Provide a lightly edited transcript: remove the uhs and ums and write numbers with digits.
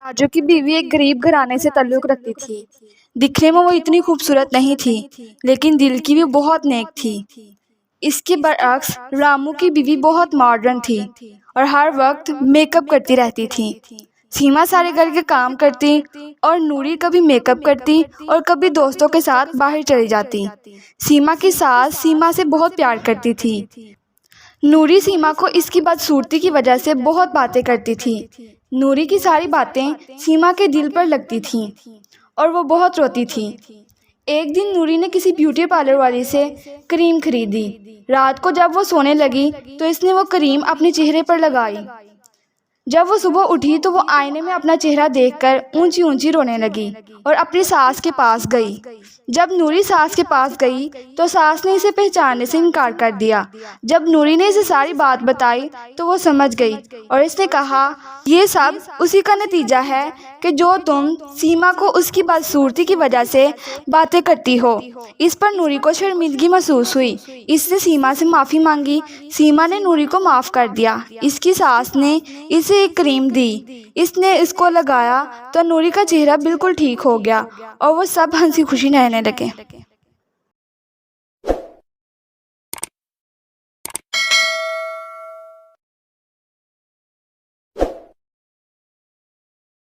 राजू की बीवी एक गरीब घराने से ताल्लुक रखती थी। दिखने में वो इतनी खूबसूरत नहीं थी, लेकिन दिल की भी बहुत नेक थी। इसके बरअक्स रामू की बीवी बहुत मॉडर्न थी और हर वक्त मेकअप करती रहती थी। सीमा सारे घर के काम करती और नूरी कभी मेकअप करती और कभी दोस्तों के साथ बाहर चली जाती। सीमा की सास सीमा से बहुत प्यार करती थी। नूरी सीमा को इसकी बदसूरती की वजह से बहुत बातें करती थी। नूरी की सारी बातें सीमा के दिल पर लगती थीं और वो बहुत रोती थी। एक दिन नूरी ने किसी ब्यूटी पार्लर वाली से क्रीम खरीदी। रात को जब वो सोने लगी तो इसने वो क्रीम अपने चेहरे पर लगाई। जब वो सुबह उठी तो वो आईने में अपना चेहरा देखकर ऊंची ऊंची रोने लगी और अपनी सास के पास गई। जब नूरी सास के पास गई तो सास ने इसे पहचानने से इनकार कर दिया। जब नूरी ने इसे सारी बात बताई तो वो समझ गई और इसने कहा, ये सब उसी का नतीजा है कि जो तुम सीमा को उसकी बदसूरती की वजह से बातें करती हो। इस पर नूरी को शर्मिंदगी महसूस हुई। इसने सीमा से माफ़ी मांगी। सीमा ने नूरी को माफ़ कर दिया। इसकी सास ने इसे एक क्रीम दी। इसने इसको लगाया तो नूरी का चेहरा बिल्कुल ठीक हो गया और वो सब हंसी खुशी रहने लगे।